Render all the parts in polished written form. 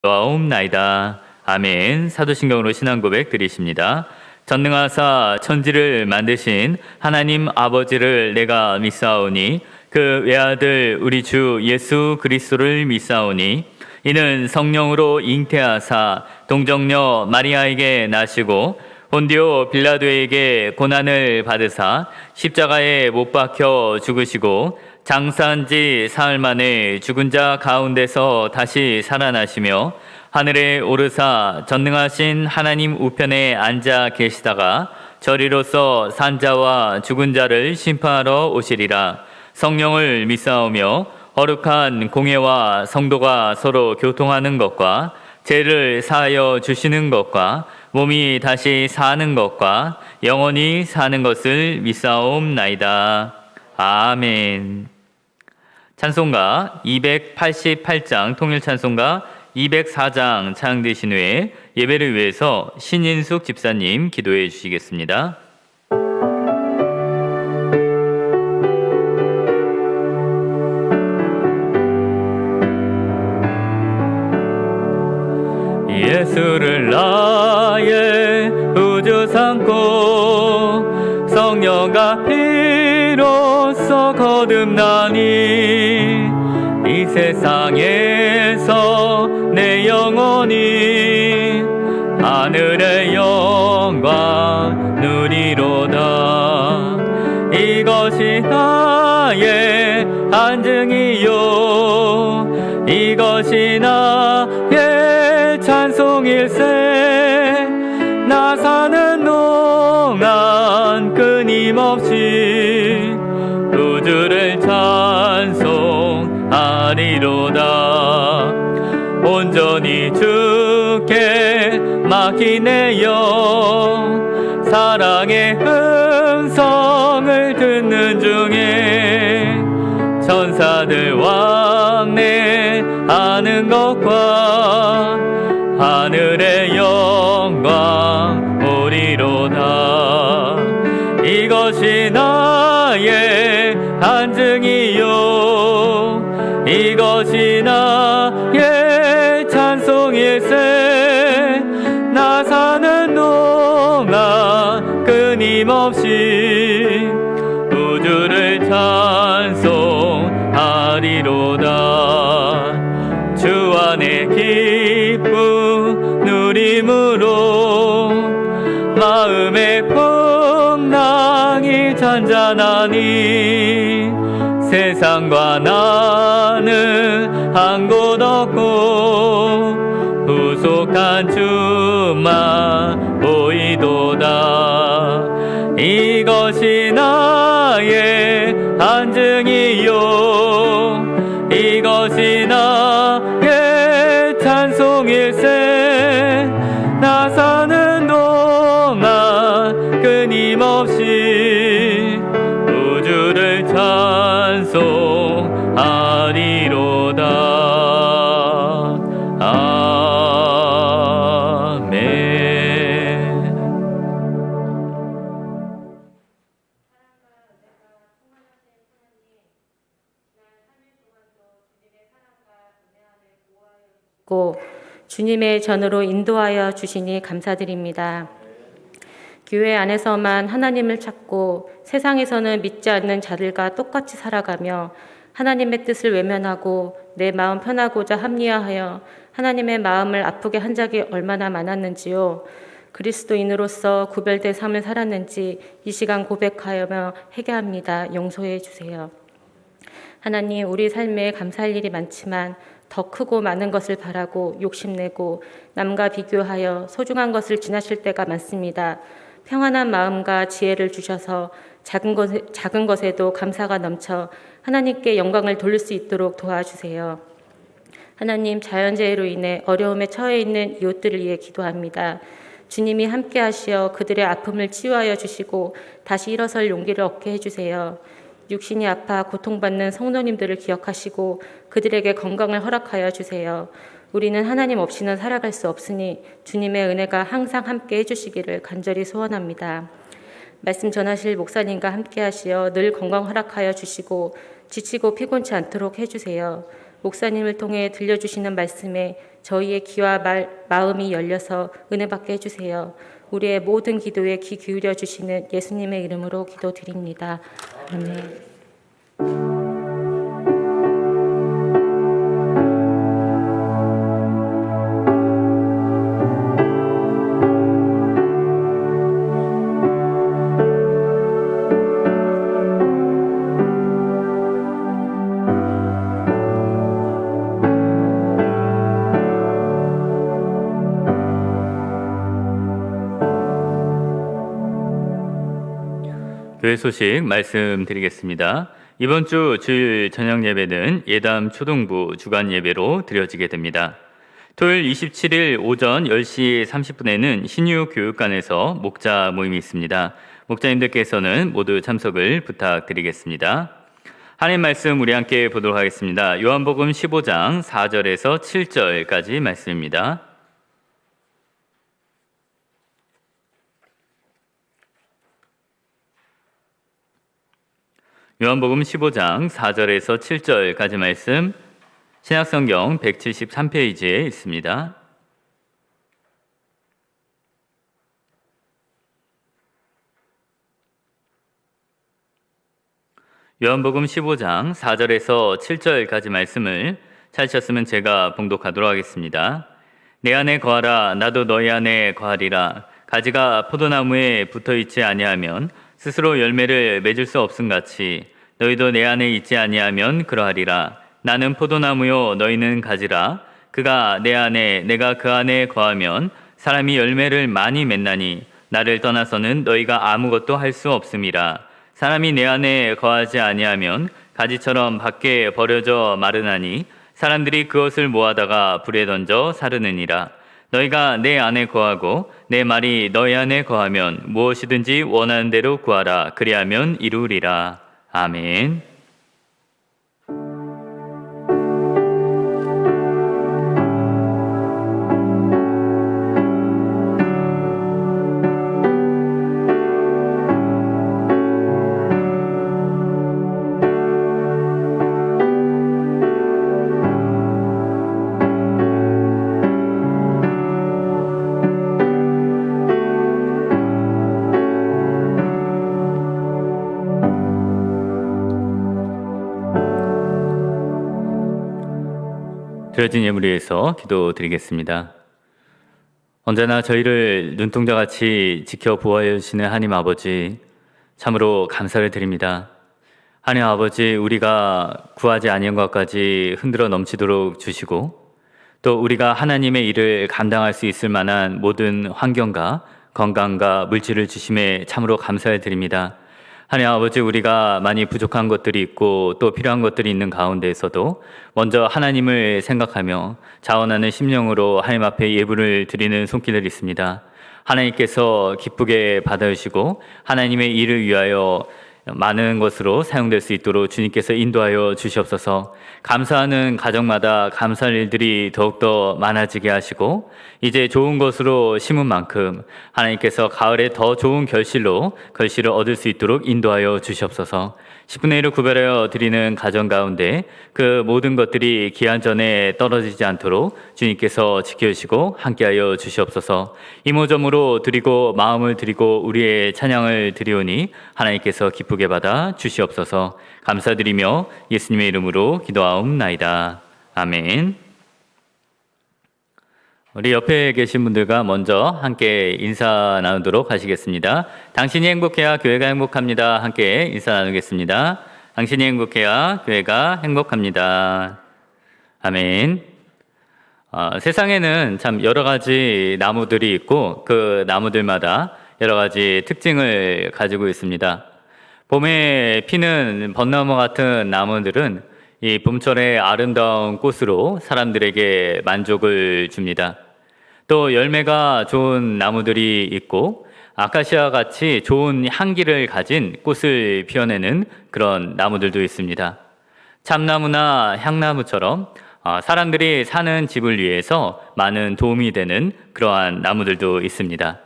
와옵나이다. 아멘. 사도신경으로 신앙고백 드리십니다. 전능하사 천지를 만드신 하나님 아버지를 내가 믿사오니 그 외아들 우리 주 예수 그리스도를 믿사오니 이는 성령으로 잉태하사 동정녀 마리아에게 나시고 본디오 빌라도에게 고난을 받으사 십자가에 못 박혀 죽으시고 장사한 지 사흘 만에 죽은 자 가운데서 다시 살아나시며 하늘에 오르사 전능하신 하나님 우편에 앉아 계시다가 저리로서 산자와 죽은 자를 심판하러 오시리라. 성령을 믿사오며 거룩한 공회와 성도가 서로 교통하는 것과 죄를 사하여 주시는 것과 몸이 다시 사는 것과 영원히 사는 것을 믿사옵나이다. 아멘. 찬송가 288장 통일찬송가 204장 찬양되신 후에 예배를 위해서 신인숙 집사님 기도해 주시겠습니다. 예수를 나의 우주 삼고 성령과 피로써 거듭나니 이 세상에서 내 영혼이 하늘의 영광 누리로다. 이것이 나의 안증이요 이것이 나의 찬송일세. 나 사는 동안 끊임없이 우주를 찬송하리로다. 온전히 주께 맡기네요. 사랑의 음성을 듣는 중에 천사들 왕래하는 것과 하늘의 영광 오리로다. 이것이 나의 안증이요 이것이 나의 찬송일세. 나 사는 동안 끊임없이 우주를 찬송하리로다. 주 안에 기쁨 누림으로 마음의 풍랑이 잔잔하니 세상과 나는 한 곳 없고 후속한 주만 보이도다. 이것이 나의 안증이요 이것이 나의 찬송일세. 나 사는 동안 끊임없이 우주를 찬송하리로다. 주님의 전으로 인도하여 주시니 감사드립니다. 교회 안에서만 하나님을 찾고 세상에서는 믿지 않는 자들과 똑같이 살아가며 하나님의 뜻을 외면하고 내 마음 편하고자 합리화하여 하나님의 마음을 아프게 한 적이 얼마나 많았는지요. 그리스도인으로서 구별된 삶을 살았는지 이 시간 고백하며 회개합니다. 용서해 주세요. 하나님, 우리 삶에 감사할 일이 많지만 더 크고 많은 것을 바라고 욕심내고 남과 비교하여 소중한 것을 지나칠 때가 많습니다. 평안한 마음과 지혜를 주셔서 작은 것에도 감사가 넘쳐 하나님께 영광을 돌릴 수 있도록 도와주세요. 하나님, 자연재해로 인해 어려움에 처해 있는 이웃들을 위해 기도합니다. 주님이 함께 하시어 그들의 아픔을 치유하여 주시고 다시 일어설 용기를 얻게 해주세요. 육신이 아파 고통받는 성도님들을 기억하시고 그들에게 건강을 허락하여 주세요. 우리는 하나님 없이는 살아갈 수 없으니 주님의 은혜가 항상 함께 해주시기를 간절히 소원합니다. 말씀 전하실 목사님과 함께 하시어 늘 건강 허락하여 주시고 지치고 피곤치 않도록 해주세요. 목사님을 통해 들려주시는 말씀에 저희의 귀와 마음이 열려서 은혜 받게 해주세요. 우리의 모든 기도에 귀 기울여 주시는 예수님의 이름으로 기도드립니다. 아멘. 교회 소식 말씀드리겠습니다. 이번 주 주일 저녁 예배는 예담 초등부 주간 예배로 드려지게 됩니다. 토요일 27일 오전 10시 30분에는 신유교육관에서 목자 모임이 있습니다. 목자님들께서는 모두 참석을 부탁드리겠습니다. 하나님 말씀 우리 함께 보도록 하겠습니다. 요한복음 15장 4절에서 7절까지 말씀입니다. 요한복음 15장 4절에서 7절까지 말씀 신약성경 173페이지에 있습니다. 요한복음 15장 4절에서 7절까지 말씀을 찾으셨으면 제가 봉독하도록 하겠습니다. 내 안에 거하라 나도 너희 안에 거하리라. 가지가 포도나무에 붙어있지 아니하면 스스로 열매를 맺을 수 없음같이 너희도 내 안에 있지 아니하면 그러하리라. 나는 포도나무요 너희는 가지라. 그가 내 안에 내가 그 안에 거하면 사람이 열매를 많이 맺나니 나를 떠나서는 너희가 아무것도 할 수 없음이라. 사람이 내 안에 거하지 아니하면 가지처럼 밖에 버려져 마르나니 사람들이 그것을 모아다가 불에 던져 사르느니라. 너희가 내 안에 거하고 내 말이 너희 안에 거하면 무엇이든지 원하는 대로 구하라. 그리하면 이루리라. 아멘. 드려진 예물 위해서 기도드리겠습니다. 언제나 저희를 눈동자같이 지켜 보호해 주시는 하나님 아버지, 참으로 감사를 드립니다. 하나님 아버지, 우리가 구하지 아니한 것까지 흔들어 넘치도록 주시고 또 우리가 하나님의 일을 감당할 수 있을 만한 모든 환경과 건강과 물질을 주심에 참으로 감사를 드립니다. 하나님 아버지, 우리가 많이 부족한 것들이 있고 또 필요한 것들이 있는 가운데에서도 먼저 하나님을 생각하며 자원하는 심령으로 하나님 앞에 예물을 드리는 손길들이 있습니다. 하나님께서 기쁘게 받아주시고 하나님의 일을 위하여 많은 것으로 사용될 수 있도록 주님께서 인도하여 주시옵소서. 감사하는 가정마다 감사할 일들이 더욱더 많아지게 하시고 이제 좋은 것으로 심은 만큼 하나님께서 가을에 더 좋은 결실을 얻을 수 있도록 인도하여 주시옵소서. 10분의 1을 구별하여 드리는 가정 가운데 그 모든 것들이 기한 전에 떨어지지 않도록 주님께서 지켜주시고 함께하여 주시옵소서. 이모저모로 드리고 마음을 드리고 우리의 찬양을 드리오니 하나님께서 기쁘게 받아 주시옵소서. 감사드리며 예수님의 이름으로 기도하옵나이다. 아멘. 우리 옆에 계신 분들과 먼저 함께 인사 나누도록 하시겠습니다. 당신이 행복해야 교회가 행복합니다. 함께 인사 나누겠습니다. 당신이 행복해야 교회가 행복합니다. 아멘. 세상에는 참 여러 가지 나무들이 있고 그 나무들마다 여러 가지 특징을 가지고 있습니다. 봄에 피는 벚나무 같은 나무들은 이 봄철의 아름다운 꽃으로 사람들에게 만족을 줍니다. 또 열매가 좋은 나무들이 있고 아카시아 같이 좋은 향기를 가진 꽃을 피워내는 그런 나무들도 있습니다. 참나무나 향나무처럼 사람들이 사는 집을 위해서 많은 도움이 되는 그러한 나무들도 있습니다.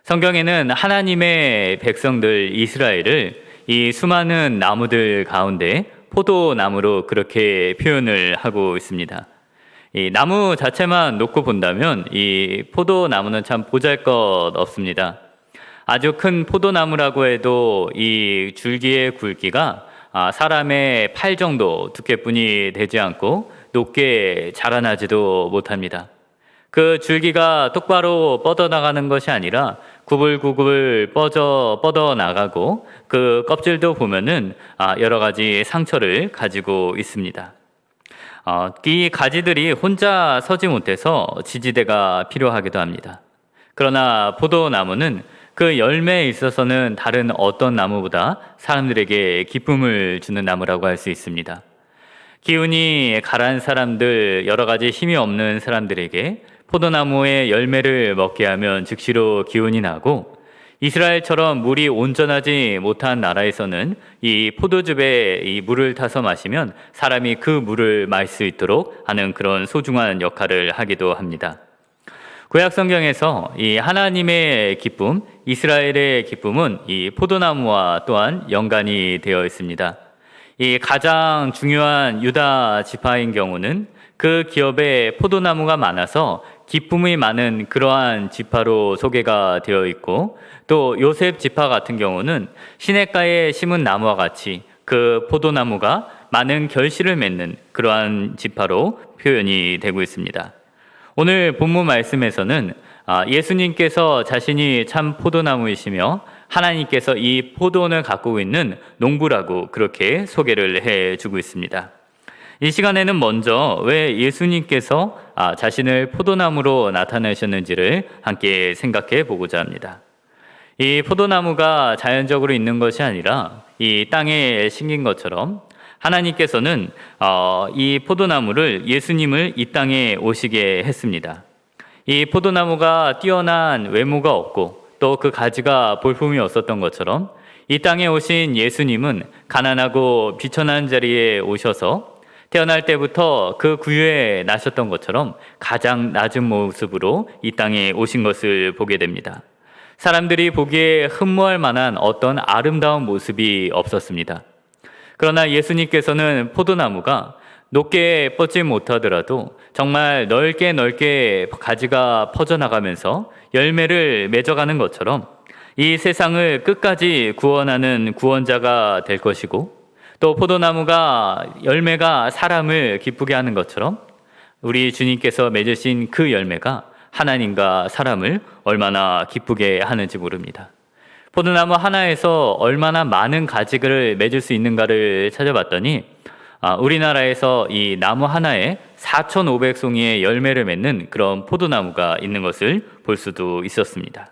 성경에는 하나님의 백성들 이스라엘을 이 수많은 나무들 가운데 포도나무로 그렇게 표현을 하고 있습니다. 이 나무 자체만 놓고 본다면 이 포도나무는 참 보잘것 없습니다. 아주 큰 포도나무라고 해도 이 줄기의 굵기가 사람의 팔 정도 두께뿐이 되지 않고 높게 자라나지도 못합니다. 그 줄기가 똑바로 뻗어나가는 것이 아니라 구불구불 뻗어나가고 그 껍질도 보면은 여러 가지 상처를 가지고 있습니다. 이 가지들이 혼자 서지 못해서 지지대가 필요하기도 합니다. 그러나 포도나무는 그 열매에 있어서는 다른 어떤 나무보다 사람들에게 기쁨을 주는 나무라고 할 수 있습니다. 기운이 가라앉은 사람들, 여러 가지 힘이 없는 사람들에게 포도나무의 열매를 먹게 하면 즉시로 기운이 나고, 이스라엘처럼 물이 온전하지 못한 나라에서는 이 포도즙에 이 물을 타서 마시면 사람이 그 물을 마실 수 있도록 하는 그런 소중한 역할을 하기도 합니다. 구약 성경에서 이 하나님의 기쁨, 이스라엘의 기쁨은 이 포도나무와 또한 연관이 되어 있습니다. 이 가장 중요한 유다 지파인 경우는 그 기업에 포도나무가 많아서 기쁨이 많은 그러한 지파로 소개가 되어 있고, 또 요셉 지파 같은 경우는 시냇가에 심은 나무와 같이 그 포도나무가 많은 결실을 맺는 그러한 지파로 표현이 되고 있습니다. 오늘 본문 말씀에서는 예수님께서 자신이 참 포도나무이시며 하나님께서 이 포도원을 가꾸고 있는 농부라고 그렇게 소개를 해주고 있습니다. 이 시간에는 먼저 왜 예수님께서 자신을 포도나무로 나타내셨는지를 함께 생각해 보고자 합니다. 이 포도나무가 자연적으로 있는 것이 아니라 이 땅에 심긴 것처럼 하나님께서는 이 포도나무를, 예수님을 이 땅에 오시게 했습니다. 이 포도나무가 뛰어난 외모가 없고 또 그 가지가 볼품이 없었던 것처럼 이 땅에 오신 예수님은 가난하고 비천한 자리에 오셔서 태어날 때부터 그 구유에 나셨던 것처럼 가장 낮은 모습으로 이 땅에 오신 것을 보게 됩니다. 사람들이 보기에 흠모할 만한 어떤 아름다운 모습이 없었습니다. 그러나 예수님께서는 포도나무가 높게 뻗지 못하더라도 정말 넓게 가지가 퍼져나가면서 열매를 맺어가는 것처럼 이 세상을 끝까지 구원하는 구원자가 될 것이고, 또 포도나무가 열매가 사람을 기쁘게 하는 것처럼 우리 주님께서 맺으신 그 열매가 하나님과 사람을 얼마나 기쁘게 하는지 모릅니다. 포도나무 하나에서 얼마나 많은 가지를 맺을 수 있는가를 찾아봤더니 우리나라에서 이 나무 하나에 4,500송이의 열매를 맺는 그런 포도나무가 있는 것을 볼 수도 있었습니다.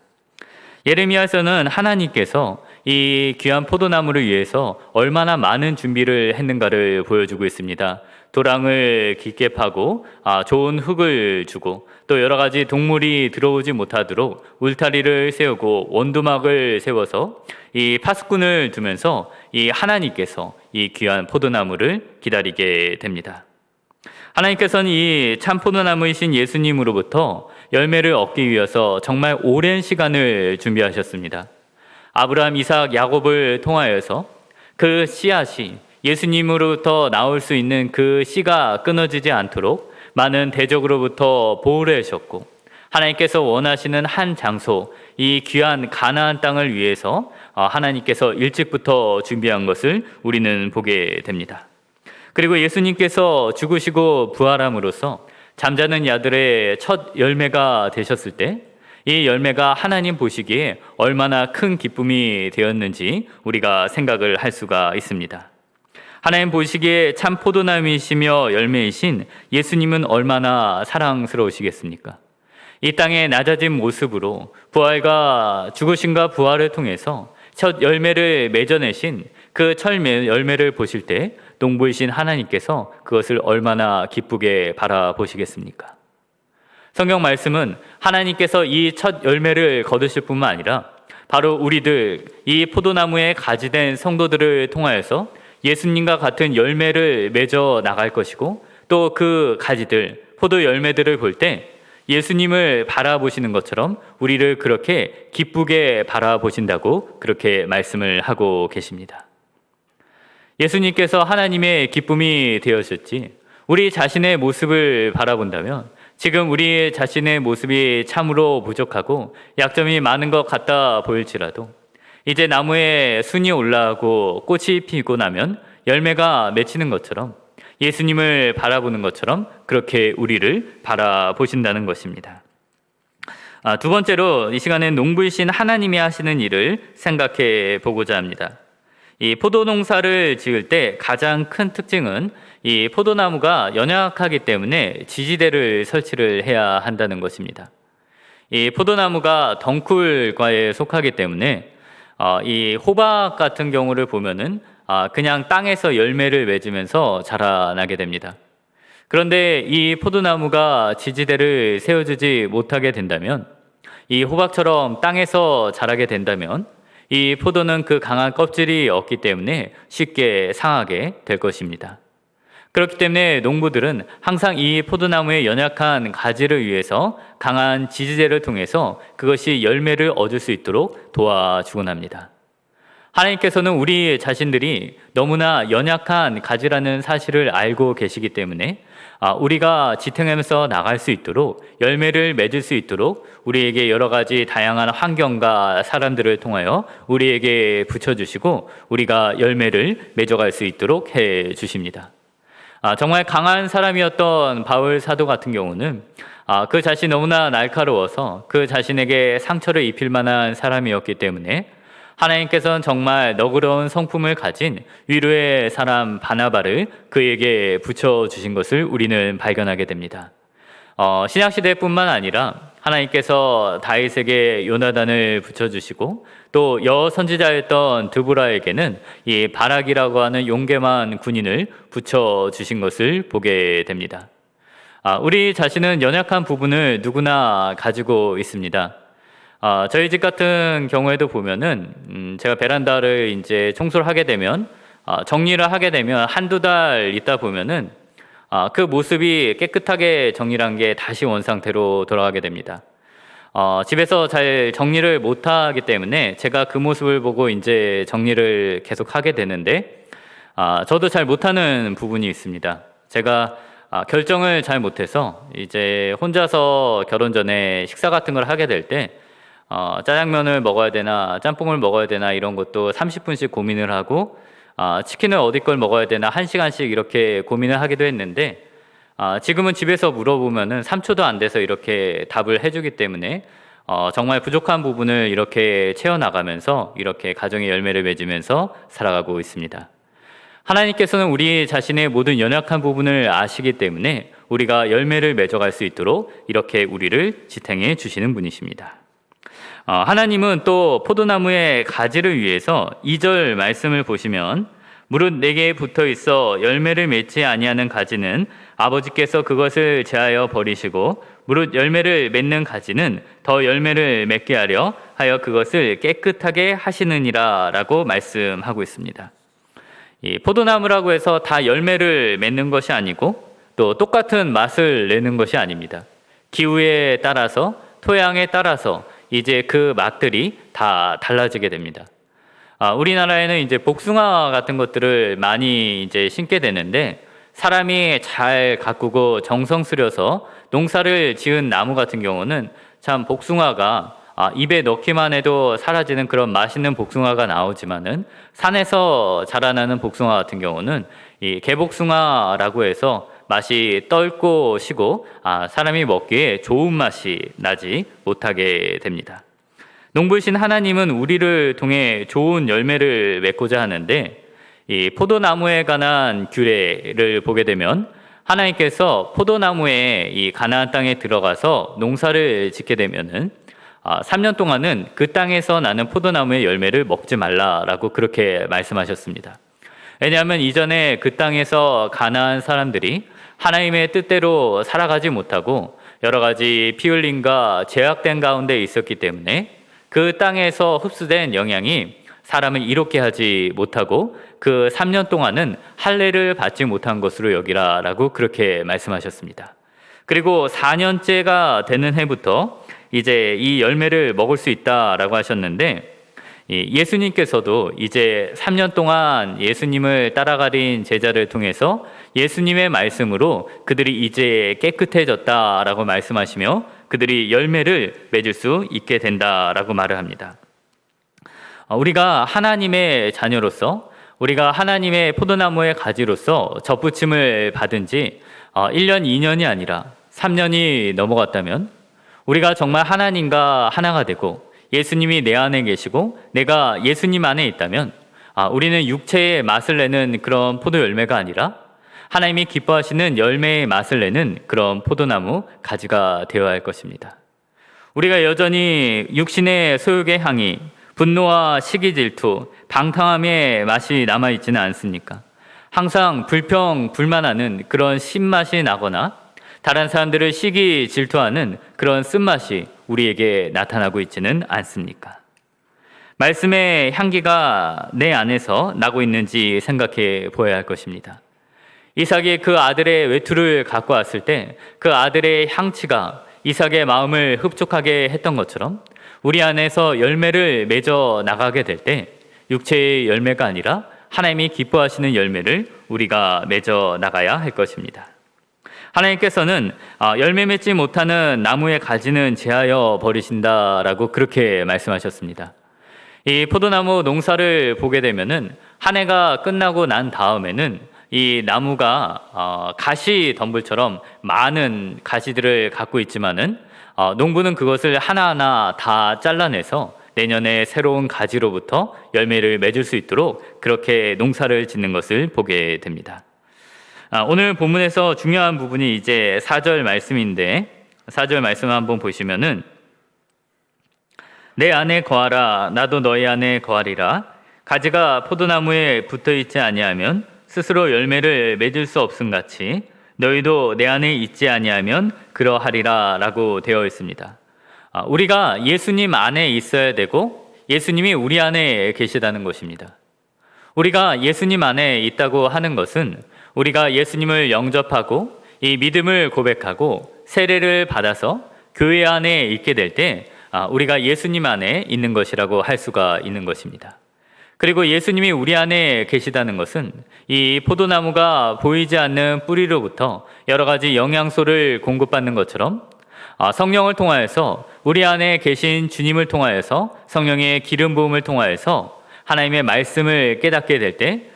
예레미야서는 하나님께서 이 귀한 포도나무를 위해서 얼마나 많은 준비를 했는가를 보여주고 있습니다. 도랑을 깊게 파고 좋은 흙을 주고 또 여러 가지 동물이 들어오지 못하도록 울타리를 세우고 원두막을 세워서 이 파수꾼을 두면서 이 하나님께서 이 귀한 포도나무를 기다리게 됩니다. 하나님께서는 이 참 포도나무이신 예수님으로부터 열매를 얻기 위해서 정말 오랜 시간을 준비하셨습니다. 아브라함, 이삭, 야곱을 통하여서 그 씨앗이 예수님으로부터 나올 수 있는 그 씨가 끊어지지 않도록 많은 대적으로부터 보호를 하셨고, 하나님께서 원하시는 한 장소, 이 귀한 가나안 땅을 위해서 하나님께서 일찍부터 준비한 것을 우리는 보게 됩니다. 그리고 예수님께서 죽으시고 부활함으로써 잠자는 야들의 첫 열매가 되셨을 때 이 열매가 하나님 보시기에 얼마나 큰 기쁨이 되었는지 우리가 생각을 할 수가 있습니다. 하나님 보시기에 참 포도나무이시며 열매이신 예수님은 얼마나 사랑스러우시겠습니까? 이 땅의 낮아진 모습으로 부활과 죽으심과 부활을 통해서 첫 열매를 맺어내신 그 첫 열매를 보실 때 농부이신 하나님께서 그것을 얼마나 기쁘게 바라보시겠습니까? 성경 말씀은 하나님께서 이 첫 열매를 거두실 뿐만 아니라 바로 우리들, 이 포도나무에 가지된 성도들을 통하여서 예수님과 같은 열매를 맺어 나갈 것이고, 또 그 가지들, 포도 열매들을 볼 때 예수님을 바라보시는 것처럼 우리를 그렇게 기쁘게 바라보신다고 그렇게 말씀을 하고 계십니다. 예수님께서 하나님의 기쁨이 되어셨지 우리 자신의 모습을 바라본다면 지금 우리 자신의 모습이 참으로 부족하고 약점이 많은 것 같다 보일지라도 이제 나무에 순이 올라오고 꽃이 피고 나면 열매가 맺히는 것처럼 예수님을 바라보는 것처럼 그렇게 우리를 바라보신다는 것입니다. 두 번째로 이 시간엔 농부이신 하나님이 하시는 일을 생각해 보고자 합니다. 이 포도 농사를 지을 때 가장 큰 특징은 이 포도나무가 연약하기 때문에 지지대를 설치를 해야 한다는 것입니다. 이 포도나무가 덩쿨과에 속하기 때문에 이 호박 같은 경우를 보면은 그냥 땅에서 열매를 맺으면서 자라나게 됩니다. 그런데 이 포도나무가 지지대를 세워주지 못하게 된다면 이 호박처럼 땅에서 자라게 된다면 이 포도는 그 강한 껍질이 없기 때문에 쉽게 상하게 될 것입니다. 그렇기 때문에 농부들은 항상 이 포도나무의 연약한 가지를 위해서 강한 지지대를 통해서 그것이 열매를 얻을 수 있도록 도와주곤 합니다. 하나님께서는 우리 자신들이 너무나 연약한 가지라는 사실을 알고 계시기 때문에 우리가 지탱하면서 나갈 수 있도록 열매를 맺을 수 있도록 우리에게 여러 가지 다양한 환경과 사람들을 통하여 우리에게 붙여주시고 우리가 열매를 맺어갈 수 있도록 해 주십니다. 정말 강한 사람이었던 바울 사도 같은 경우는 그 자신이 너무나 날카로워서 그 자신에게 상처를 입힐 만한 사람이었기 때문에 하나님께서는 정말 너그러운 성품을 가진 위로의 사람 바나바를 그에게 붙여주신 것을 우리는 발견하게 됩니다. 신약시대뿐만 아니라 하나님께서 다윗에게 요나단을 붙여주시고 또 여선지자였던 드보라에게는 이 바락이라고 하는 용감한 군인을 붙여주신 것을 보게 됩니다. 우리 자신은 연약한 부분을 누구나 가지고 있습니다. 저희 집 같은 경우에도 보면은 제가 베란다를 이제 청소를 하게 되면 정리를 하게 되면 한두 달 있다 보면은 그 모습이 깨끗하게 정리한 게 다시 원상태로 돌아가게 됩니다. 집에서 잘 정리를 못하기 때문에 제가 그 모습을 보고 이제 정리를 계속 하게 되는데 저도 잘 못하는 부분이 있습니다. 제가 결정을 잘 못해서 이제 혼자서 결혼 전에 식사 같은 걸 하게 될 때 짜장면을 먹어야 되나 짬뽕을 먹어야 되나 이런 것도 30분씩 고민을 하고 치킨을 어디 걸 먹어야 되나 1시간씩 이렇게 고민을 하기도 했는데 지금은 집에서 물어보면은 3초도 안 돼서 이렇게 답을 해주기 때문에 정말 부족한 부분을 이렇게 채워나가면서 이렇게 가정의 열매를 맺으면서 살아가고 있습니다. 하나님께서는 우리 자신의 모든 연약한 부분을 아시기 때문에 우리가 열매를 맺어갈 수 있도록 이렇게 우리를 지탱해 주시는 분이십니다. 하나님은 또 포도나무의 가지를 위해서 2절 말씀을 보시면 무릇 내게 붙어 있어 열매를 맺지 아니하는 가지는 아버지께서 그것을 제하여 버리시고 무릇 열매를 맺는 가지는 더 열매를 맺게 하려 하여 그것을 깨끗하게 하시느니라 라고 말씀하고 있습니다. 이 포도나무라고 해서 다 열매를 맺는 것이 아니고 또 똑같은 맛을 내는 것이 아닙니다. 기후에 따라서 토양에 따라서 이제 그 맛들이 다 달라지게 됩니다. 우리나라에는 이제 복숭아 같은 것들을 많이 이제 심게 되는데 사람이 잘 가꾸고 정성 들여서 농사를 지은 나무 같은 경우는 참 복숭아가 입에 넣기만 해도 사라지는 그런 맛있는 복숭아가 나오지만은 산에서 자라나는 복숭아 같은 경우는 이 개복숭아라고 해서 맛이 떫고 시고 사람이 먹기에 좋은 맛이 나지 못하게 됩니다. 농부이신 하나님은 우리를 통해 좋은 열매를 맺고자 하는데 이 포도나무에 관한 규례를 보게 되면 하나님께서 포도나무에 이 가나안 땅에 들어가서 농사를 짓게 되면은 3년 동안은 그 땅에서 나는 포도나무의 열매를 먹지 말라라고 그렇게 말씀하셨습니다. 왜냐하면 이전에 그 땅에서 가나안 사람들이 하나님의 뜻대로 살아가지 못하고 여러 가지 피 흘림과 제약된 가운데 있었기 때문에 그 땅에서 흡수된 영향이 사람을 이롭게 하지 못하고 그 3년 동안은 할례를 받지 못한 것으로 여기라라고 그렇게 말씀하셨습니다. 그리고 4년째가 되는 해부터 이제 이 열매를 먹을 수 있다라고 하셨는데 예수님께서도 이제 3년 동안 예수님을 따라가린 제자를 통해서 예수님의 말씀으로 그들이 이제 깨끗해졌다라고 말씀하시며 그들이 열매를 맺을 수 있게 된다라고 말을 합니다. 우리가 하나님의 자녀로서, 우리가 하나님의 포도나무의 가지로서 접붙임을 받은 지 1년, 2년이 아니라 3년이 넘어갔다면 우리가 정말 하나님과 하나가 되고 예수님이 내 안에 계시고 내가 예수님 안에 있다면 우리는 육체의 맛을 내는 그런 포도 열매가 아니라 하나님이 기뻐하시는 열매의 맛을 내는 그런 포도나무 가지가 되어야 할 것입니다. 우리가 여전히 육신의 소욕의 향이, 분노와 시기 질투, 방탕함의 맛이 남아있지는 않습니까? 항상 불평, 불만하는 그런 신맛이 나거나 다른 사람들을 시기 질투하는 그런 쓴맛이 우리에게 나타나고 있지는 않습니까? 말씀의 향기가 내 안에서 나고 있는지 생각해 보아야 할 것입니다. 이삭이 그 아들의 외투를 갖고 왔을 때 그 아들의 향취가 이삭의 마음을 흡족하게 했던 것처럼 우리 안에서 열매를 맺어 나가게 될 때 육체의 열매가 아니라 하나님이 기뻐하시는 열매를 우리가 맺어 나가야 할 것입니다. 하나님께서는 열매 맺지 못하는 나무의 가지는 제하여 버리신다라고 그렇게 말씀하셨습니다. 이 포도나무 농사를 보게 되면은 한 해가 끝나고 난 다음에는 이 나무가 가시 덤불처럼 많은 가시들을 갖고 있지만은 농부는 그것을 하나하나 다 잘라내서 내년에 새로운 가지로부터 열매를 맺을 수 있도록 그렇게 농사를 짓는 것을 보게 됩니다. 오늘 본문에서 중요한 부분이 이제 4절 말씀인데 4절 말씀 한번 보시면은 내 안에 거하라 나도 너희 안에 거하리라 가지가 포도나무에 붙어 있지 아니하면 스스로 열매를 맺을 수 없음같이 너희도 내 안에 있지 아니하면 그러하리라 라고 되어 있습니다. 우리가 예수님 안에 있어야 되고 예수님이 우리 안에 계시다는 것입니다. 우리가 예수님 안에 있다고 하는 것은 우리가 예수님을 영접하고 이 믿음을 고백하고 세례를 받아서 교회 안에 있게 될 때 우리가 예수님 안에 있는 것이라고 할 수가 있는 것입니다. 그리고 예수님이 우리 안에 계시다는 것은 이 포도나무가 보이지 않는 뿌리로부터 여러 가지 영양소를 공급받는 것처럼 성령을 통하여서 우리 안에 계신 주님을 통하여서 성령의 기름 부음을 통하여서 하나님의 말씀을 깨닫게 될 때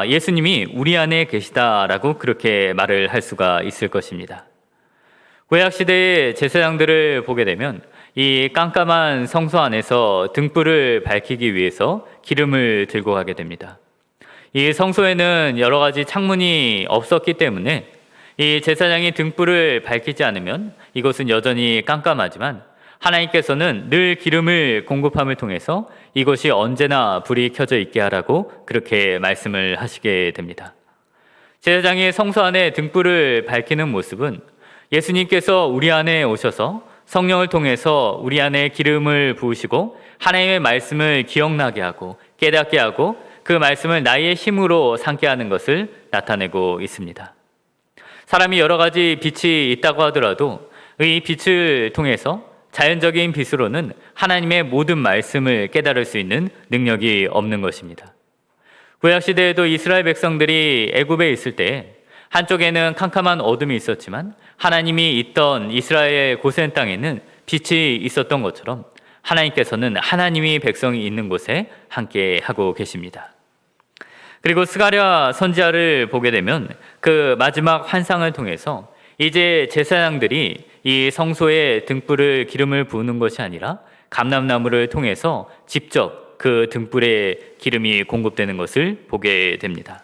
예수님이 우리 안에 계시다라고 그렇게 말을 할 수가 있을 것입니다. 구약시대의 제사장들을 보게 되면 이 깜깜한 성소 안에서 등불을 밝히기 위해서 기름을 들고 가게 됩니다. 이 성소에는 여러 가지 창문이 없었기 때문에 이 제사장이 등불을 밝히지 않으면 이곳은 여전히 깜깜하지만 하나님께서는 늘 기름을 공급함을 통해서 이곳이 언제나 불이 켜져 있게 하라고 그렇게 말씀을 하시게 됩니다. 제사장이 성소 안에 등불을 밝히는 모습은 예수님께서 우리 안에 오셔서 성령을 통해서 우리 안에 기름을 부으시고 하나님의 말씀을 기억나게 하고 깨닫게 하고 그 말씀을 나의 힘으로 삼게 하는 것을 나타내고 있습니다. 사람이 여러 가지 빛이 있다고 하더라도 이 빛을 통해서 자연적인 빛으로는 하나님의 모든 말씀을 깨달을 수 있는 능력이 없는 것입니다. 구약시대에도 이스라엘 백성들이 애굽에 있을 때 한쪽에는 캄캄한 어둠이 있었지만 하나님이 있던 이스라엘 고센 땅에는 빛이 있었던 것처럼 하나님께서는 하나님이 백성이 있는 곳에 함께 하고 계십니다. 그리고 스가랴 선지자를 보게 되면 그 마지막 환상을 통해서 이제 제사장들이 이 성소에 등불을 기름을 부으는 것이 아니라 감람나무를 통해서 직접 그 등불에 기름이 공급되는 것을 보게 됩니다.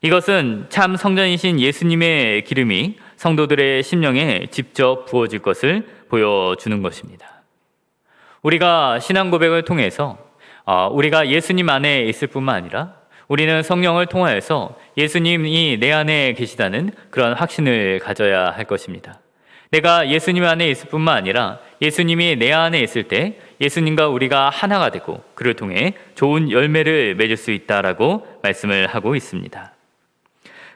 이것은 참 성전이신 예수님의 기름이 성도들의 심령에 직접 부어질 것을 보여주는 것입니다. 우리가 신앙 고백을 통해서 우리가 예수님 안에 있을 뿐만 아니라 우리는 성령을 통하여서 예수님이 내 안에 계시다는 그런 확신을 가져야 할 것입니다. 내가 예수님 안에 있을 뿐만 아니라 예수님이 내 안에 있을 때 예수님과 우리가 하나가 되고 그를 통해 좋은 열매를 맺을 수 있다라고 말씀을 하고 있습니다.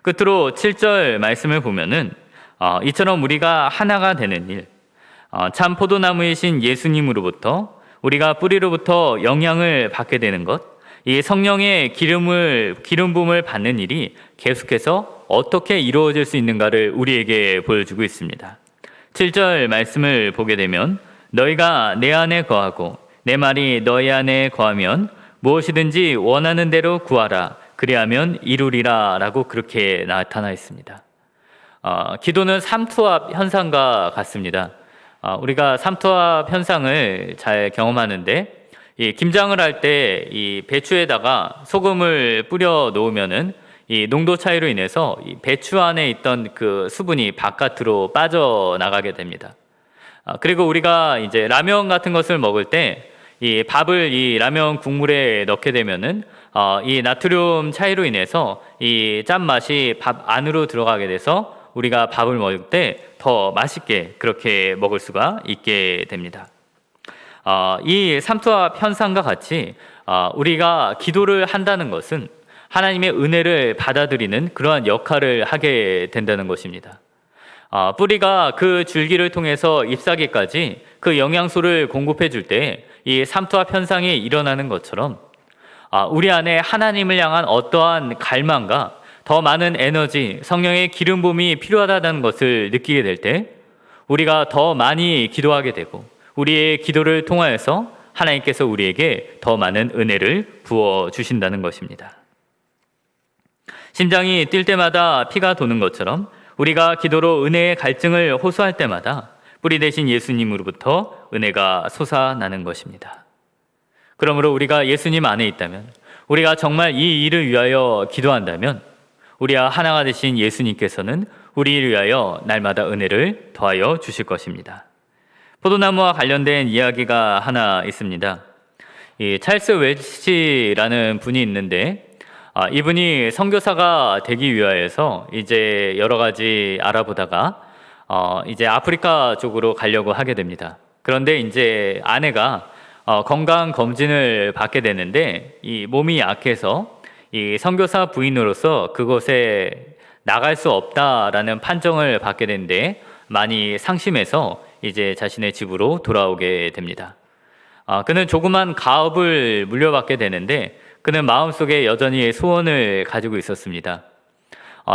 끝으로 7절 말씀을 보면은 이처럼 우리가 하나가 되는 일, 참 포도나무이신 예수님으로부터 우리가 뿌리로부터 영향을 받게 되는 것, 이 성령의 기름 부음을 받는 일이 계속해서 어떻게 이루어질 수 있는가를 우리에게 보여주고 있습니다. 7절 말씀을 보게 되면 너희가 내 안에 거하고 내 말이 너희 안에 거하면 무엇이든지 원하는 대로 구하라 그리하면 이루리라 라고 그렇게 나타나 있습니다. 기도는 삼투압 현상과 같습니다. 우리가 삼투압 현상을 잘 경험하는데 이 김장을 할 때 이 배추에다가 소금을 뿌려 놓으면은 이 농도 차이로 인해서 이 배추 안에 있던 그 수분이 바깥으로 빠져나가게 됩니다. 그리고 우리가 이제 라면 같은 것을 먹을 때 이 밥을 이 라면 국물에 넣게 되면은 이 나트륨 차이로 인해서 이 짠맛이 밥 안으로 들어가게 돼서 우리가 밥을 먹을 때 더 맛있게 그렇게 먹을 수가 있게 됩니다. 이 삼투압 현상과 같이 우리가 기도를 한다는 것은 하나님의 은혜를 받아들이는 그러한 역할을 하게 된다는 것입니다. 뿌리가 그 줄기를 통해서 잎사귀까지 그 영양소를 공급해 줄 때 이 삼투압 현상이 일어나는 것처럼 우리 안에 하나님을 향한 어떠한 갈망과 더 많은 에너지, 성령의 기름 부음이 필요하다는 것을 느끼게 될 때 우리가 더 많이 기도하게 되고 우리의 기도를 통하여서 하나님께서 우리에게 더 많은 은혜를 부어 주신다는 것입니다. 심장이 뛸 때마다 피가 도는 것처럼 우리가 기도로 은혜의 갈증을 호소할 때마다 뿌리 대신 예수님으로부터 은혜가 솟아나는 것입니다. 그러므로 우리가 예수님 안에 있다면, 우리가 정말 이 일을 위하여 기도한다면 우리와 하나가 되신 예수님께서는 우리를 위하여 날마다 은혜를 더하여 주실 것입니다. 포도나무와 관련된 이야기가 하나 있습니다. 이 찰스 웰치라는 분이 있는데 이분이 선교사가 되기 위하여서 이제 여러 가지 알아보다가 이제 아프리카 쪽으로 가려고 하게 됩니다. 그런데 이제 아내가 건강 검진을 받게 되는데 이 몸이 약해서 이 선교사 부인으로서 그곳에 나갈 수 없다라는 판정을 받게 되는데 많이 상심해서 이제 자신의 집으로 돌아오게 됩니다. 그는 조그만 가업을 물려받게 되는데 그는 마음속에 여전히 소원을 가지고 있었습니다.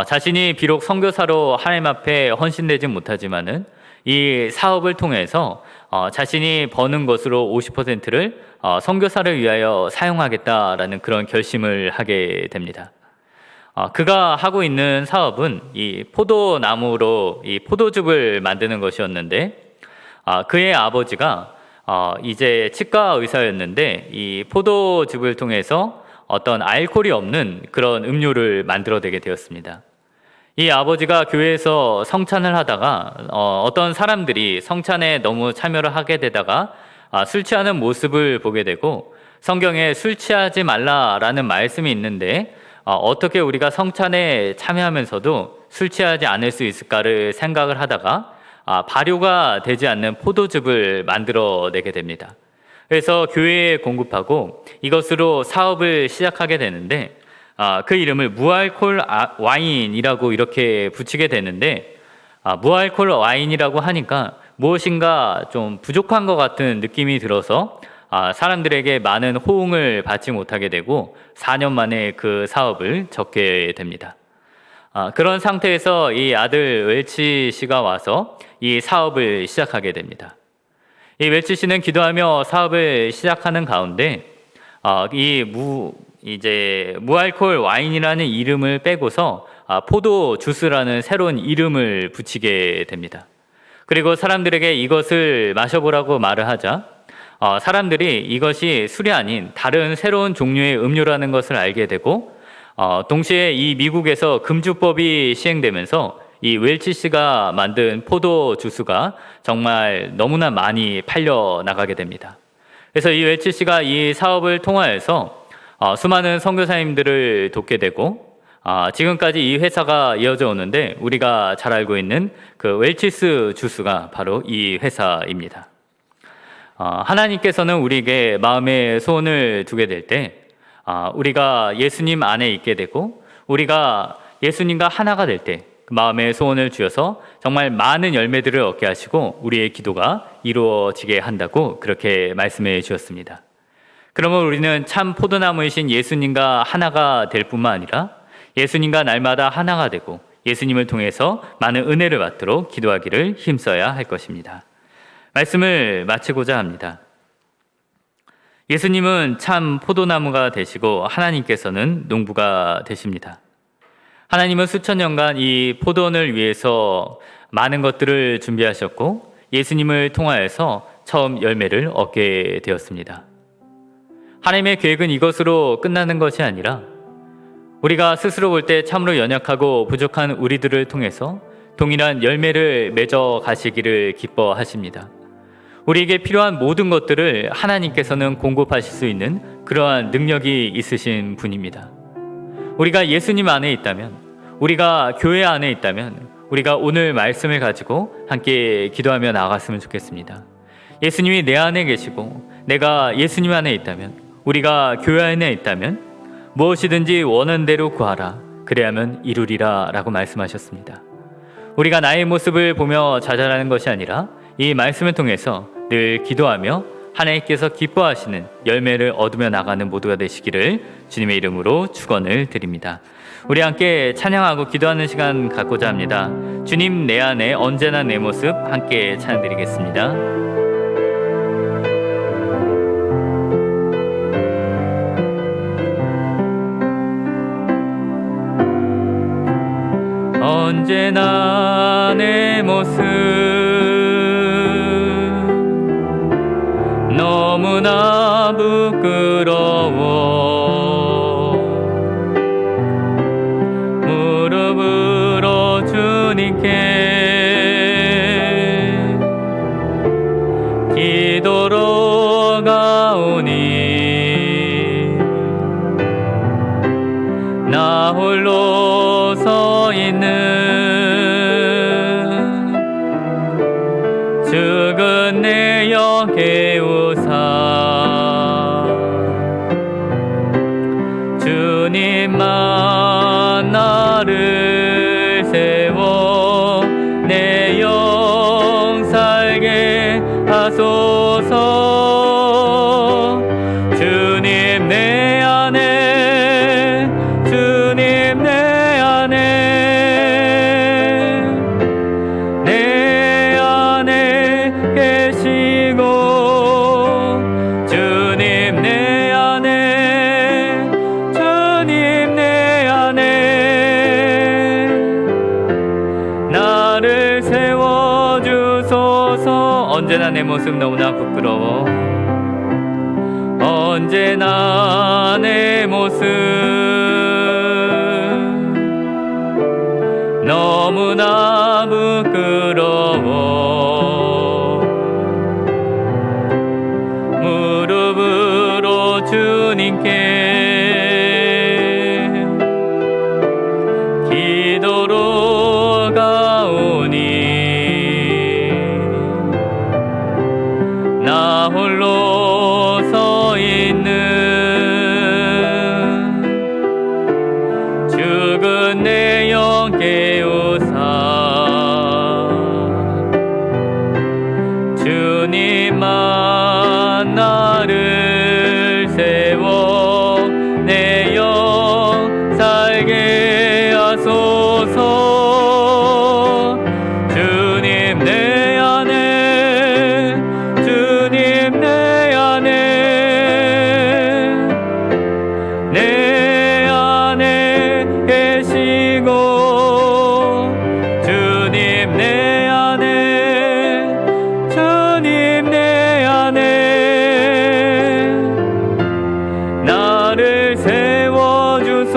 자신이 비록 선교사로 하나님 앞에 헌신되지 못하지만은 이 사업을 통해서 자신이 버는 것으로 50%를 선교사를 위하여 사용하겠다라는 그런 결심을 하게 됩니다. 그가 하고 있는 사업은 이 포도나무로 이 포도즙을 만드는 것이었는데 그의 아버지가 이제 치과 의사였는데 이 포도즙을 통해서 어떤 알코올이 없는 그런 음료를 만들어내게 되었습니다. 이 아버지가 교회에서 성찬을 하다가 어떤 사람들이 성찬에 너무 참여를 하게 되다가 술 취하는 모습을 보게 되고 성경에 술 취하지 말라라는 말씀이 있는데 어떻게 우리가 성찬에 참여하면서도 술 취하지 않을 수 있을까를 생각을 하다가 발효가 되지 않는 포도즙을 만들어내게 됩니다. 그래서 교회에 공급하고 이것으로 사업을 시작하게 되는데 그 이름을 무알콜 와인이라고 이렇게 붙이게 되는데 무알콜 와인이라고 하니까 무엇인가 좀 부족한 것 같은 느낌이 들어서 사람들에게 많은 호응을 받지 못하게 되고 4년 만에 그 사업을 접게 됩니다. 그런 상태에서 이 아들 웰치 씨가 와서 이 사업을 시작하게 됩니다. 이 웰치 씨는 기도하며 사업을 시작하는 가운데 이제 무알콜 와인이라는 이름을 빼고서 포도 주스라는 새로운 이름을 붙이게 됩니다. 그리고 사람들에게 이것을 마셔보라고 말을 하자 사람들이 이것이 술이 아닌 다른 새로운 종류의 음료라는 것을 알게 되고 동시에 이 미국에서 금주법이 시행되면서 이 웰치 씨가 만든 포도 주스가 정말 너무나 많이 팔려 나가게 됩니다. 그래서 이 웰치 씨가 이 사업을 통하여서 수많은 선교사님들을 돕게 되고 지금까지 이 회사가 이어져 오는데 우리가 잘 알고 있는 그 웰치스 주스가 바로 이 회사입니다. 하나님께서는 우리에게 마음의 소원을 두게 될 때 우리가 예수님 안에 있게 되고 우리가 예수님과 하나가 될 때 마음의 소원을 주셔서 정말 많은 열매들을 얻게 하시고 우리의 기도가 이루어지게 한다고 그렇게 말씀해 주셨습니다. 그러면 우리는 참 포도나무이신 예수님과 하나가 될 뿐만 아니라 예수님과 날마다 하나가 되고 예수님을 통해서 많은 은혜를 받도록 기도하기를 힘써야 할 것입니다. 말씀을 마치고자 합니다. 예수님은 참 포도나무가 되시고 하나님께서는 농부가 되십니다. 하나님은 수천 년간 이 포도원을 위해서 많은 것들을 준비하셨고 예수님을 통하여서 처음 열매를 얻게 되었습니다. 하나님의 계획은 이것으로 끝나는 것이 아니라 우리가 스스로 볼 때 참으로 연약하고 부족한 우리들을 통해서 동일한 열매를 맺어 가시기를 기뻐하십니다. 우리에게 필요한 모든 것들을 하나님께서는 공급하실 수 있는 그러한 능력이 있으신 분입니다. 우리가 예수님 안에 있다면, 우리가 교회 안에 있다면 우리가 오늘 말씀을 가지고 함께 기도하며 나아갔으면 좋겠습니다. 예수님이 내 안에 계시고 내가 예수님 안에 있다면, 우리가 교회 안에 있다면 무엇이든지 원하는 대로 구하라 그래야만 이루리라 라고 말씀하셨습니다. 우리가 나의 모습을 보며 좌절하는 것이 아니라 이 말씀을 통해서 늘 기도하며 하나님께서 기뻐하시는 열매를 얻으며 나가는 모두가 되시기를 주님의 이름으로 축원을 드립니다. 우리 함께 찬양하고 기도하는 시간 갖고자 합니다. 주님 내 안에 언제나 내 모습 함께 찬양드리겠습니다. 언제나 내 모습 너무나 부끄러워 무릎으로 주님께 기도로 가오니 나 홀로 서 있는 죽은 내 영 깨우사 주님만 나를 세워 내 영 살게 하소서. 주님 내 안에 주님 내 안에 내 안에 계시고 주님 내 안에 주님 내 안에 나를 세워주소서. 언제나 내 모습 너무나 부끄러워 언제나 내 모습 너무나 부끄러워 무릎으로 주님께 기도로 가오니 나 홀로 서 있는 죽은 내 영 깨우사 주님만 나를 세워 내 영 살게 하소서. 주님 내 안에 주님 내 안에 내 안에 계시고 주님 내 안에 주님 내 안에 나를 세워주소서.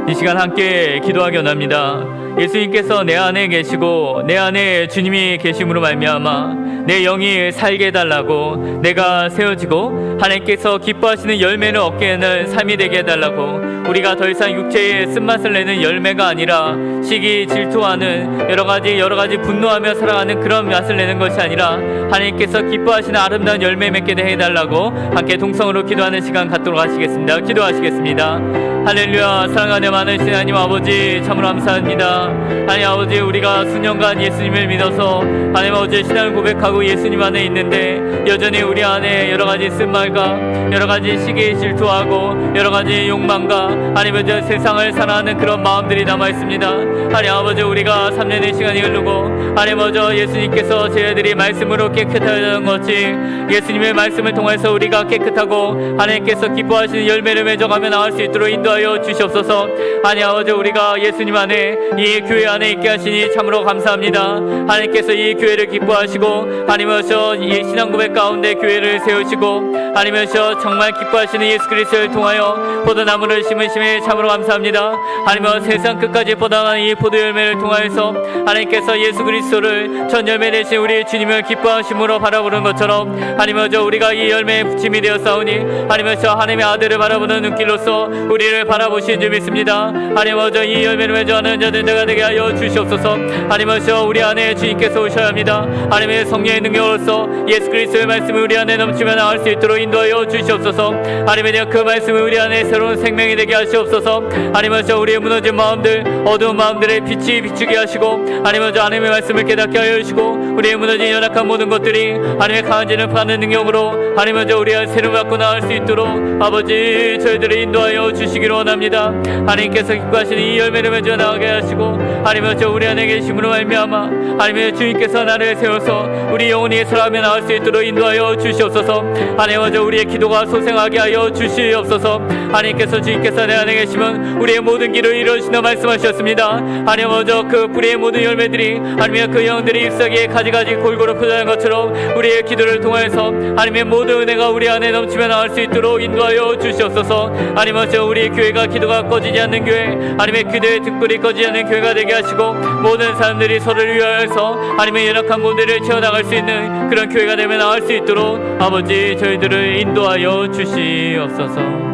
이 시간 함께 기도하기 원합니다. 예수님께서 내 안에 계시고 내 안에 주님이 계심으로 말미암아 내 영이 살게 해달라고, 내가 세워지고 하나님께서 기뻐하시는 열매를 얻게 하는 삶이 되게 해달라고, 우리가 더 이상 육체의 쓴맛을 내는 열매가 아니라 시기 질투하는 여러 가지 분노하며 살아가는 그런 맛을 내는 것이 아니라 하나님께서 기뻐하시는 아름다운 열매 맺게 해달라고 함께 동성으로 기도하는 시간 갖도록 하시겠습니다. 기도하시겠습니다. 할렐루야. 사랑하는 많으신 하나님 아버지 참으로 감사합니다. 하나님 아버지, 우리가 수년간 예수님을 믿어서 하나님 아버지 신앙을 고백하고 예수님 안에 있는데 여전히 우리 안에 여러 가지 쓴말과 여러 가지 시기에 질투하고 여러 가지 욕망과 하나님 아버지 세상을 사랑하는 그런 마음들이 남아 있습니다. 하나님 아버지, 우리가 3년의 시간이 흐르고 하나님 아버지 예수님께서 저희들이 말씀으로 깨끗하다는 것이 예수님의 말씀을 통해서 우리가 깨끗하고 하나님께서 기뻐하시는 열매를 맺어가며 나갈 수 있도록 인도하여 주시옵소서. 하나님 아버지, 우리가 예수님 안에 이 교회 안에 있게 하시니 참으로 감사합니다. 하나님께서 이 교회를 기뻐하시고 하나님께서 이 신앙 고백 가운데 교회를 세우시고 하나님께서 정말 기뻐하시는 예수 그리스도를 통하여 포도나무를 심으심에 참으로 감사합니다. 하나님은 세상 끝까지 뻗어가는 이 포도 열매를 통하여서 하나님께서 예수 그리스도를 전 열매 되신 우리 주님을 기뻐하심으로 바라보는 것처럼 하나님은 우리가 이 열매에 붙임이 되었사오니 하나님께서 하나님의 아들을 바라보는 눈길로서 우리를 바라보신 줄 믿습니다. 하나님은 이 열매를 맺어가는 자들 내가 되게 하여 주시옵소서. 하나님은 우리 안에 주님께서 오셔야 합니다. 하나님의 성령의 능력으로서 예수 그리스도의 말씀이 우리 안에 넘치며 나갈 수 있도록 인도하여 주시옵소서. 하나님의 그 말씀이 우리 안에 새로운 생명이 되게 하시옵소서. 하나님은 우리의 무너진 마음들, 어두운 마음들의 빛이 비추게 하시고 하나님은 하나님의 말씀을 깨닫게 하여 주시고 우리의 무너진 연약한 모든 것들이 하나님의 강한지를 파는 능력으로 하나님은 우리가 새로운 갖고 나갈 수 있도록 아버지 저희들을 인도하여 주시기를 원합니다. 하나님께서 기뻐하시는 이 열매를 맺어 나가게 하시고 하나님은 우리 안에 계심으로 말미암아 하나님의 주님께서 나를 세워서 우리 영혼이 살아가며 나갈 수 있도록 인도하여 주시옵소서. 하나님은 우리의 기도가 소생하게 하여 주시옵소서. 하나님께서 주님께서 내 안에 계시면 우리의 모든 길을 이루시는 말씀하셨습니다. 하나님은 그 뿌리의 모든 열매들이 하나님의 그 영들이 잎사귀에 가지가지 골고루 퍼져나는 것처럼 우리의 기도를 통하여서 하나님의 모든 은혜가 우리 안에 넘치며 나갈 수 있도록 인도하여 주시옵소서. 하나님은 우리 교회가 기도가 꺼지지 않는 교회, 하나님의 기도의 등불이 꺼지지 않는 교회가 되게 하시고 모든 사람들이 서로를 위하여서 하나님의 연약한 곳들을 채워나갈 수 있는 그런 교회가 되며 나갈 수 있도록 아버지 저희들을 인도하여 주시옵소서.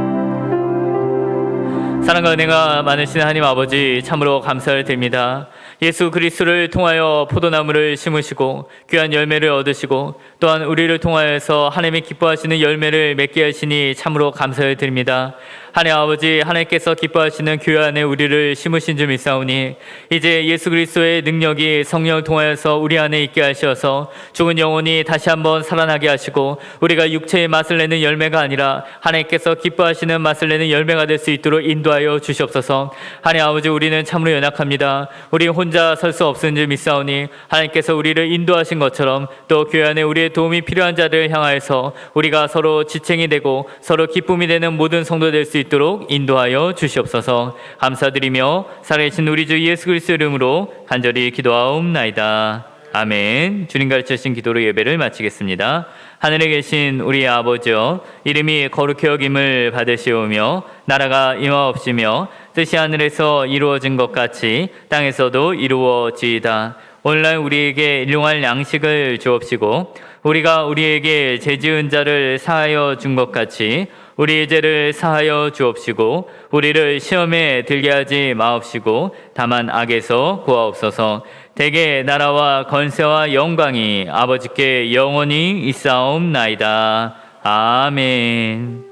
사랑과 은혜가 많으신 하나님 아버지 참으로 감사를 드립니다. 예수 그리스도를 통하여 포도나무를 심으시고 귀한 열매를 얻으시고 또한 우리를 통하여서 하나님이 기뻐하시는 열매를 맺게 하시니 참으로 감사를 드립니다. 하나님 아버지, 하나님께서 기뻐하시는 교회 안에 우리를 심으신 줄 믿사오니 이제 예수 그리스도의 능력이 성령을 통하여서 우리 안에 있게 하셔서 죽은 영혼이 다시 한번 살아나게 하시고 우리가 육체의 맛을 내는 열매가 아니라 하나님께서 기뻐하시는 맛을 내는 열매가 될 수 있도록 인도하여 주시옵소서. 하나님 아버지, 우리는 참으로 연약합니다. 우리 혼자 설 수 없은 줄 믿사오니 하나님께서 우리를 인도하신 것처럼 또 교회 안에 우리의 도움이 필요한 자들을 향하여서 우리가 서로 지탱이 되고 서로 기쁨이 되는 모든 성도 될 수 있도록 인도하여 주시옵소서. 감사드리며 살아계신 우리 주 예수 그리스도 이름으로 간절히 기도하옵나이다. 아멘. 주님 가르치신 기도로 예배를 마치겠습니다. 하늘에 계신 우리 아버지여, 이름이 거룩히 여김을 받으시오며 나라가 임하옵시며 뜻이 하늘에서 이루어진 것 같이 땅에서도 이루어지이다. 오늘날 우리에게 일용할 양식을 주옵시고 우리가 우리에게 죄지은 자를 사하여 준 것 같이 우리의 죄를 사하여 주옵시고 우리를 시험에 들게 하지 마옵시고 다만 악에서 구하옵소서. 대개 나라와 권세와 영광이 아버지께 영원히 있사옵나이다. 아멘.